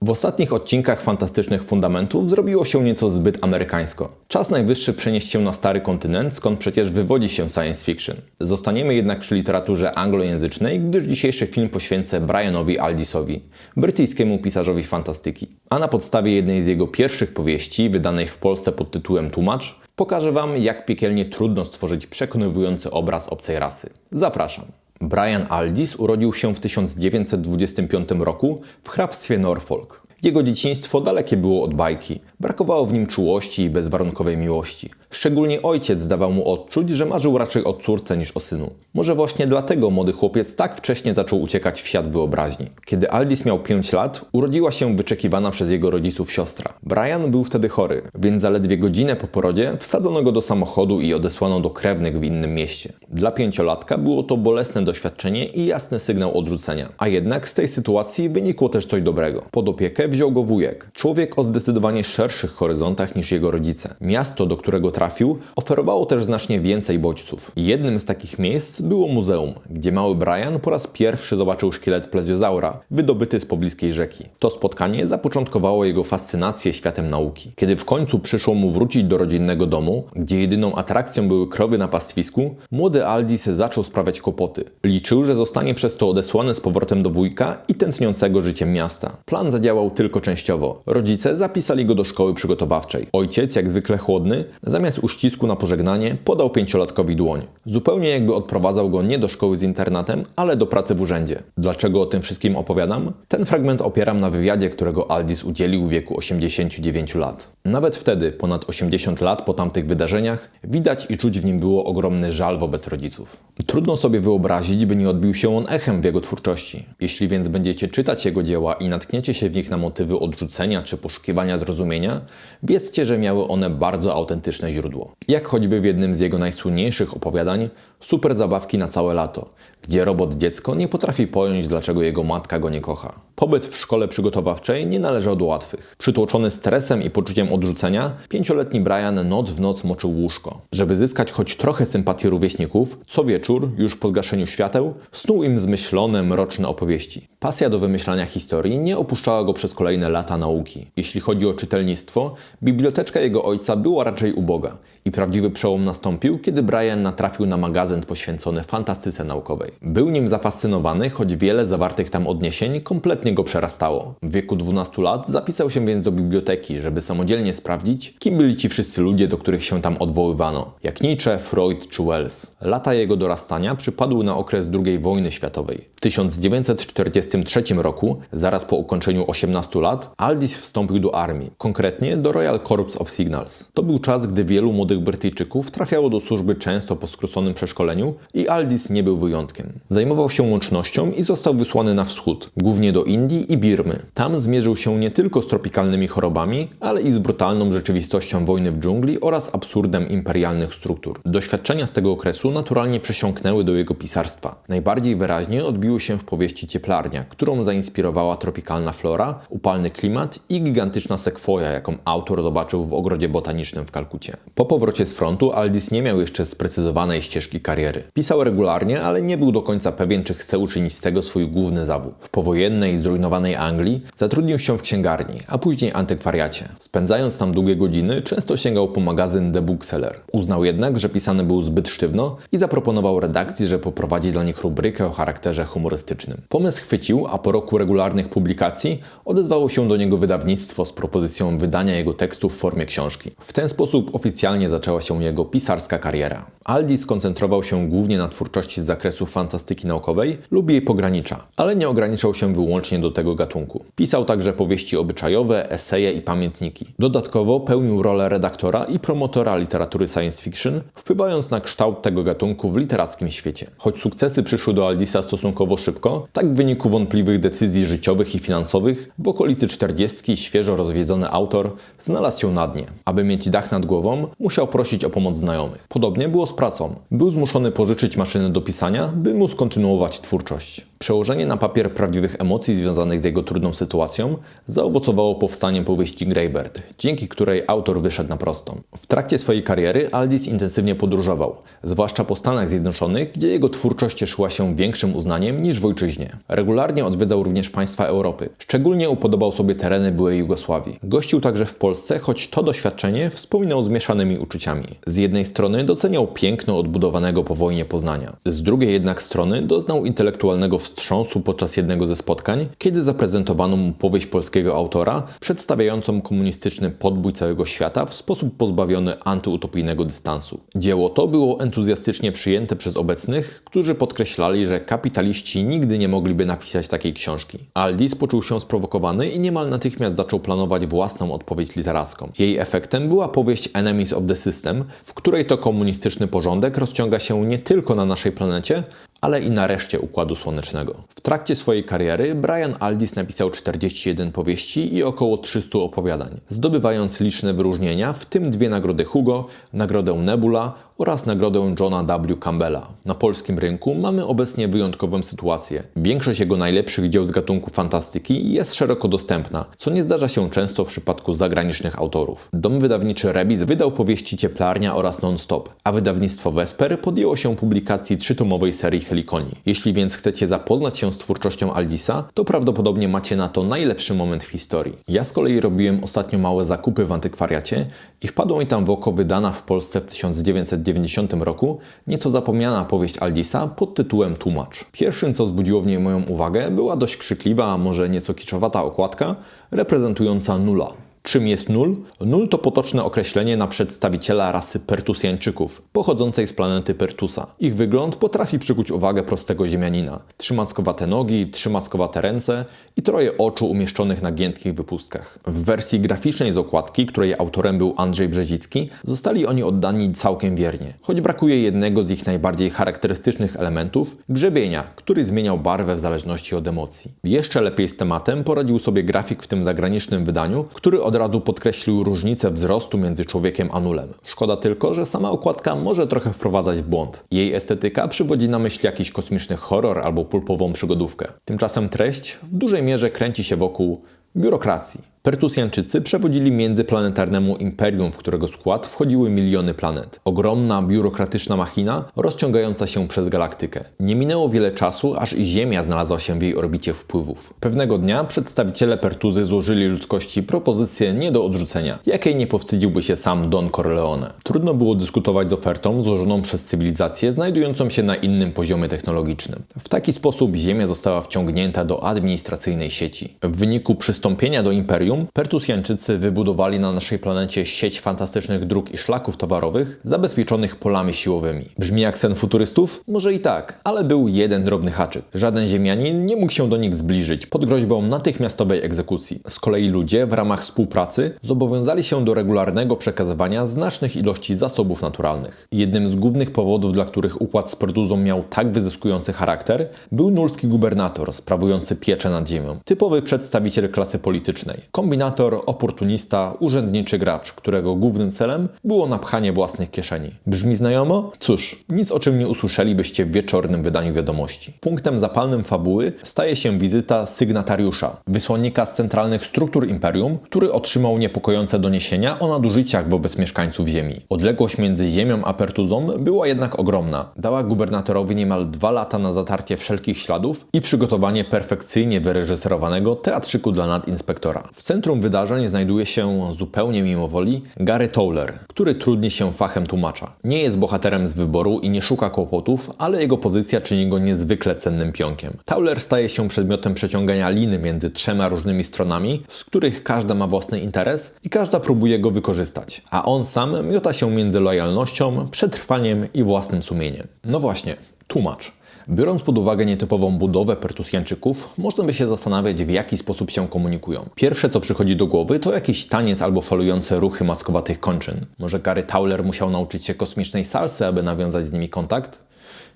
W ostatnich odcinkach Fantastycznych Fundamentów zrobiło się nieco zbyt amerykańsko. Czas najwyższy przenieść się na stary kontynent, skąd przecież wywodzi się science fiction. Zostaniemy jednak przy literaturze anglojęzycznej, gdyż dzisiejszy film poświęcę Brianowi Aldisowi, brytyjskiemu pisarzowi fantastyki. A na podstawie jednej z jego pierwszych powieści, wydanej w Polsce pod tytułem Tłumacz, pokażę Wam, jak piekielnie trudno stworzyć przekonywujący obraz obcej rasy. Zapraszam. Brian Aldiss urodził się w 1925 roku w hrabstwie Norfolk. Jego dzieciństwo dalekie było od bajki. Brakowało w nim czułości i bezwarunkowej miłości. Szczególnie ojciec dawał mu odczuć, że marzył raczej o córce niż o synu. Może właśnie dlatego młody chłopiec tak wcześnie zaczął uciekać w świat wyobraźni. Kiedy Aldis miał 5 lat, urodziła się wyczekiwana przez jego rodziców siostra. Brian był wtedy chory, więc zaledwie godzinę po porodzie wsadzono go do samochodu i odesłano do krewnych w innym mieście. Dla 5-latka było to bolesne doświadczenie i jasny sygnał odrzucenia. A jednak z tej sytuacji wynikło też coś dobrego. Pod opiekę wziął go wujek, człowiek o zdecydowanie szerszych horyzontach niż jego rodzice. Miasto, do którego trafił, oferowało też znacznie więcej bodźców. Jednym z takich miejsc było muzeum, gdzie mały Brian po raz pierwszy zobaczył szkielet plezjozaura, wydobyty z pobliskiej rzeki. To spotkanie zapoczątkowało jego fascynację światem nauki. Kiedy w końcu przyszło mu wrócić do rodzinnego domu, gdzie jedyną atrakcją były krowy na pastwisku, młody Aldis zaczął sprawiać kłopoty. Liczył, że zostanie przez to odesłany z powrotem do wujka i tętniącego życiem miasta. Plan zadziałał tylko częściowo. Rodzice zapisali go do szkoły przygotowawczej. Ojciec, jak zwykle chłodny, zamiast uścisku na pożegnanie, podał 5-latkowi dłoń. Zupełnie jakby odprowadzał go nie do szkoły z internatem, ale do pracy w urzędzie. Dlaczego o tym wszystkim opowiadam? Ten fragment opieram na wywiadzie, którego Aldis udzielił w wieku 89 lat. Nawet wtedy, ponad 80 lat po tamtych wydarzeniach, widać i czuć w nim było ogromny żal wobec rodziców. Trudno sobie wyobrazić, by nie odbił się on echem w jego twórczości. Jeśli więc będziecie czytać jego dzieła i natkniecie się w nich na motywy odrzucenia czy poszukiwania zrozumienia, wiedzcie, że miały one bardzo autentyczne źródło. Jak choćby w jednym z jego najsłynniejszych opowiadań Super zabawki na całe lato, gdzie robot dziecko nie potrafi pojąć, dlaczego jego matka go nie kocha. Pobyt w szkole przygotowawczej nie należał do łatwych. Przytłoczony stresem i poczuciem odrzucenia, 5-letni Brian noc w noc moczył łóżko. Żeby zyskać choć trochę sympatii rówieśników, co wieczór, już po zgaszeniu świateł, snuł im zmyślone, mroczne opowieści. Pasja do wymyślania historii nie opuszczała go przez kolejne lata nauki. Jeśli chodzi o czytelnictwo, biblioteczka jego ojca była raczej uboga i prawdziwy przełom nastąpił, kiedy Brian natrafił na magazyn poświęcony fantastyce naukowej. Był nim zafascynowany, choć wiele zawartych tam odniesień kompletnie go przerastało. W wieku 12 lat zapisał się więc do biblioteki, żeby samodzielnie sprawdzić, kim byli ci wszyscy ludzie, do których się tam odwoływano, jak Nietzsche, Freud czy Wells. Lata jego dorastania przypadły na okres II wojny światowej. W 1943 roku, zaraz po ukończeniu 18 lat, Aldis wstąpił do armii, konkretnie do Royal Corps of Signals. To był czas, gdy wielu młodych Brytyjczyków trafiało do służby często po skróconym przeszkoleniu i Aldis nie był wyjątkiem. Zajmował się łącznością i został wysłany na wschód, głównie do Indii i Birmy. Tam zmierzył się nie tylko z tropikalnymi chorobami, ale i z brutalną rzeczywistością wojny w dżungli oraz absurdem imperialnych struktur. Doświadczenia z tego okresu naturalnie przesiąknęły do jego pisarstwa. Najbardziej wyraźnie odbiły się w powieści Cieplarnia, którą zainspirowała tropikalna flora, upalny klimat i gigantyczna sekwoja, jaką autor zobaczył w ogrodzie botanicznym w Kalkucie. Po powrocie z frontu Aldis nie miał jeszcze sprecyzowanej ścieżki kariery. Pisał regularnie, ale nie był do końca pewien, czy chce uczynić z tego swój główny zawód. W powojennej, zrujnowanej Anglii zatrudnił się w księgarni, a później antykwariacie. Spędzając tam długie godziny, często sięgał po magazyn The Bookseller. Uznał jednak, że pisany był zbyt sztywno i zaproponował redakcji, że poprowadzi dla nich rubrykę o charakterze humorystycznym. Pomysł chwycił, a po roku regularnych publikacji odezwało się do niego wydawnictwo z propozycją wydania jego tekstów w formie książki. W ten sposób oficjalnie zaczęła się jego pisarska kariera. Aldis koncentrował się głównie na twórczości z zakresu fantastyki naukowej lub jej pogranicza, ale nie ograniczał się wyłącznie do tego gatunku. Pisał także powieści obyczajowe, eseje i pamiętniki. Dodatkowo pełnił rolę redaktora i promotora literatury science fiction, wpływając na kształt tego gatunku w literackim świecie. Choć sukcesy przyszły do Aldisa stosunkowo szybko, tak w wyniku wątpliwych decyzji życiowych i finansowych, w okolicy 40 świeżo rozwiedzony autor znalazł się na dnie. Aby mieć dach nad głową, musiał prosić o pomoc znajomych. Podobnie było z pracą. Był zmuszony pożyczyć maszyny do pisania, by móc kontynuować twórczość. Przełożenie na papier prawdziwych emocji związanych z jego trudną sytuacją zaowocowało powstaniem powieści Greybird, dzięki której autor wyszedł na prostą. W trakcie swojej kariery Aldiss intensywnie podróżował, zwłaszcza po Stanach Zjednoczonych, gdzie jego twórczość cieszyła się większym uznaniem niż w ojczyźnie. Regularnie odwiedzał również państwa Europy. Szczególnie upodobał sobie tereny byłej Jugosławii. Gościł także w Polsce, choć to doświadczenie wspominał z mieszanymi uczuciami. Z jednej strony doceniał piękno odbudowanego po wojnie Poznania. Z drugiej jednak strony doznał intelektualnego wstrząsu podczas jednego ze spotkań, kiedy zaprezentowano mu powieść polskiego autora, przedstawiającą komunistyczny podbój całego świata w sposób pozbawiony antyutopijnego dystansu. Dzieło to było entuzjastycznie przyjęte przez obecnych, którzy podkreślali, że kapitaliści nigdy nie mogliby napisać takiej książki. Aldiss poczuł się sprowokowany i niemal natychmiast zaczął planować własną odpowiedź literacką. Jej efektem była powieść Enemies of the System, w której to komunistyczny porządek rozciąga się nie tylko na naszej planecie, ale i na reszcie Układu Słonecznego. W trakcie swojej kariery Brian Aldiss napisał 41 powieści i około 300 opowiadań, zdobywając liczne wyróżnienia, w tym 2 nagrody Hugo, nagrodę Nebula oraz nagrodę Johna W. Campbella. Na polskim rynku mamy obecnie wyjątkową sytuację. Większość jego najlepszych dzieł z gatunku fantastyki jest szeroko dostępna, co nie zdarza się często w przypadku zagranicznych autorów. Dom wydawniczy Rebis wydał powieści Cieplarnia oraz Non-Stop, a wydawnictwo Vesper podjęło się publikacji 3-tomowej serii Helikoni. Jeśli więc chcecie zapoznać się z twórczością Aldissa, to prawdopodobnie macie na to najlepszy moment w historii. Ja z kolei robiłem ostatnio małe zakupy w antykwariacie i wpadła mi tam w oko wydana w Polsce w 1990 roku nieco zapomniana powieść Aldissa pod tytułem Tłumacz. Pierwszym, co wzbudziło w niej moją uwagę, była dość krzykliwa, a może nieco kiczowata okładka reprezentująca Nula. Czym jest Nul? Nul to potoczne określenie na przedstawiciela rasy Pertusjańczyków, pochodzącej z planety Pertusa. Ich wygląd potrafi przykuć uwagę prostego ziemianina. 3 mackowate nogi, 3 mackowate ręce i 3 oczu umieszczonych na giętkich wypustkach. W wersji graficznej z okładki, której autorem był Andrzej Brzezicki, zostali oni oddani całkiem wiernie. Choć brakuje jednego z ich najbardziej charakterystycznych elementów, grzebienia, który zmieniał barwę w zależności od emocji. Jeszcze lepiej z tematem poradził sobie grafik w tym zagranicznym wydaniu, który od razu podkreślił różnicę wzrostu między człowiekiem a nulem. Szkoda tylko, że sama okładka może trochę wprowadzać w błąd. Jej estetyka przywodzi na myśl jakiś kosmiczny horror albo pulpową przygodówkę. Tymczasem treść w dużej mierze kręci się wokół biurokracji. Pertusjańczycy przewodzili międzyplanetarnemu imperium, w którego skład wchodziły miliony planet. Ogromna, biurokratyczna machina rozciągająca się przez galaktykę. Nie minęło wiele czasu, aż i Ziemia znalazła się w jej orbicie wpływów. Pewnego dnia przedstawiciele Pertuzy złożyli ludzkości propozycję nie do odrzucenia, jakiej nie powstydziłby się sam Don Corleone. Trudno było dyskutować z ofertą złożoną przez cywilizację znajdującą się na innym poziomie technologicznym. W taki sposób Ziemia została wciągnięta do administracyjnej sieci. W wyniku przystąpienia do imperium Pertusjańczycy wybudowali na naszej planecie sieć fantastycznych dróg i szlaków towarowych zabezpieczonych polami siłowymi. Brzmi jak sen futurystów? Może i tak, ale był jeden drobny haczyk. Żaden ziemianin nie mógł się do nich zbliżyć pod groźbą natychmiastowej egzekucji. Z kolei ludzie w ramach współpracy zobowiązali się do regularnego przekazywania znacznych ilości zasobów naturalnych. Jednym z głównych powodów, dla których układ z Pertuzą miał tak wyzyskujący charakter, był nulski gubernator sprawujący pieczę nad ziemią. Typowy przedstawiciel klasy politycznej. Kombinator, oportunista, urzędniczy gracz, którego głównym celem było napchanie własnych kieszeni. Brzmi znajomo? Cóż, nic o czym nie usłyszelibyście w wieczornym wydaniu wiadomości. Punktem zapalnym fabuły staje się wizyta sygnatariusza, wysłannika z centralnych struktur imperium, który otrzymał niepokojące doniesienia o nadużyciach wobec mieszkańców Ziemi. Odległość między Ziemią a Pertuzą była jednak ogromna. Dała gubernatorowi niemal 2 lata na zatarcie wszelkich śladów i przygotowanie perfekcyjnie wyreżyserowanego teatrzyku dla nadinspektora. W centrum wydarzeń znajduje się zupełnie mimo woli Gary Towler, który trudni się fachem tłumacza. Nie jest bohaterem z wyboru i nie szuka kłopotów, ale jego pozycja czyni go niezwykle cennym pionkiem. Towler staje się przedmiotem przeciągania liny między 3 różnymi stronami, z których każda ma własny interes i każda próbuje go wykorzystać, a on sam miota się między lojalnością, przetrwaniem i własnym sumieniem. No właśnie, tłumacz. Biorąc pod uwagę nietypową budowę Pertusjańczyków, można by się zastanawiać, w jaki sposób się komunikują. Pierwsze, co przychodzi do głowy, to jakiś taniec albo falujące ruchy maskowatych kończyn. Może Gary Towler musiał nauczyć się kosmicznej salsy, aby nawiązać z nimi kontakt?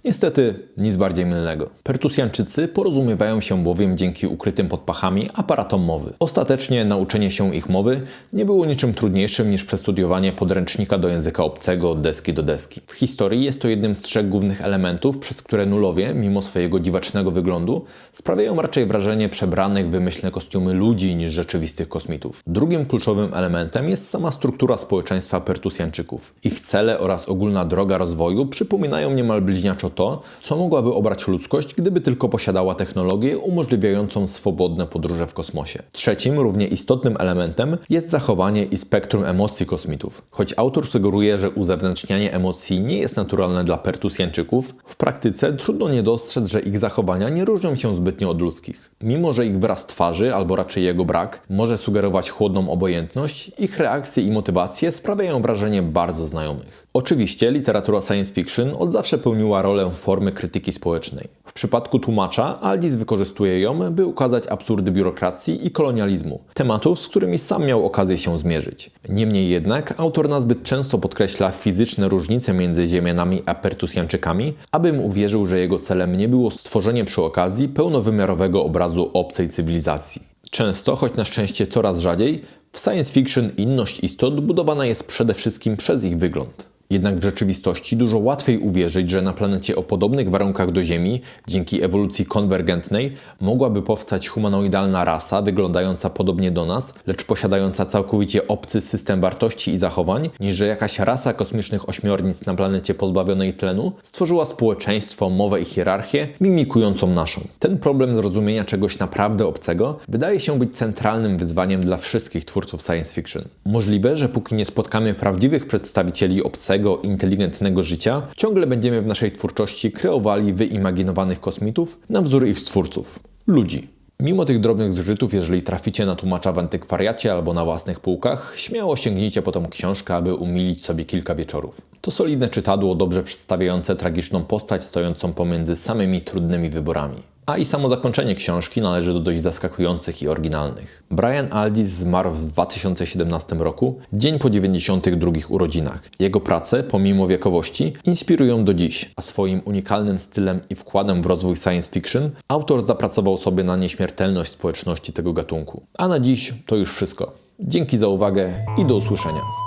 Niestety nic bardziej mylnego. Pertusjanczycy porozumiewają się bowiem dzięki ukrytym pod pachami aparatom mowy. Ostatecznie nauczenie się ich mowy nie było niczym trudniejszym niż przestudiowanie podręcznika do języka obcego od deski do deski. W historii jest to jednym z 3 głównych elementów, przez które nulowie, mimo swojego dziwacznego wyglądu, sprawiają raczej wrażenie przebranych w wymyślne kostiumy ludzi niż rzeczywistych kosmitów. Drugim kluczowym elementem jest sama struktura społeczeństwa Pertusjanczyków. Ich cele oraz ogólna droga rozwoju przypominają niemal bliźniaczo to, co mogłaby obrać ludzkość, gdyby tylko posiadała technologię umożliwiającą swobodne podróże w kosmosie. Trzecim, równie istotnym elementem jest zachowanie i spektrum emocji kosmitów. Choć autor sugeruje, że uzewnętrznianie emocji nie jest naturalne dla Pertusjanczyków, w praktyce trudno nie dostrzec, że ich zachowania nie różnią się zbytnio od ludzkich. Mimo że ich wyraz twarzy, albo raczej jego brak, może sugerować chłodną obojętność, ich reakcje i motywacje sprawiają wrażenie bardzo znajomych. Oczywiście literatura science fiction od zawsze pełniła rolę formy krytyki społecznej. W przypadku tłumacza Aldis wykorzystuje ją, by ukazać absurdy biurokracji i kolonializmu, tematów, z którymi sam miał okazję się zmierzyć. Niemniej jednak autor nazbyt często podkreśla fizyczne różnice między Ziemianami a Pertusjanczykami, abym uwierzył, że jego celem nie było stworzenie przy okazji pełnowymiarowego obrazu obcej cywilizacji. Często, choć na szczęście coraz rzadziej, w science fiction inność istot budowana jest przede wszystkim przez ich wygląd. Jednak w rzeczywistości dużo łatwiej uwierzyć, że na planecie o podobnych warunkach do Ziemi, dzięki ewolucji konwergentnej, mogłaby powstać humanoidalna rasa wyglądająca podobnie do nas, lecz posiadająca całkowicie obcy system wartości i zachowań, niż że jakaś rasa kosmicznych ośmiornic na planecie pozbawionej tlenu stworzyła społeczeństwo, mowę i hierarchię mimikującą naszą. Ten problem zrozumienia czegoś naprawdę obcego wydaje się być centralnym wyzwaniem dla wszystkich twórców science fiction. Możliwe, że póki nie spotkamy prawdziwych przedstawicieli obcego, inteligentnego życia, ciągle będziemy w naszej twórczości kreowali wyimaginowanych kosmitów na wzór ich stwórców – ludzi. Mimo tych drobnych zgrzytów, jeżeli traficie na tłumacza w antykwariacie albo na własnych półkach, śmiało sięgnijcie po tą książkę, aby umilić sobie kilka wieczorów. To solidne czytadło, dobrze przedstawiające tragiczną postać stojącą pomiędzy samymi trudnymi wyborami. A i samo zakończenie książki należy do dość zaskakujących i oryginalnych. Brian Aldiss zmarł w 2017 roku, dzień po 92 urodzinach. Jego prace, pomimo wiekowości, inspirują do dziś, a swoim unikalnym stylem i wkładem w rozwój science fiction autor zapracował sobie na nieśmiertelność społeczności tego gatunku. A na dziś to już wszystko. Dzięki za uwagę i do usłyszenia.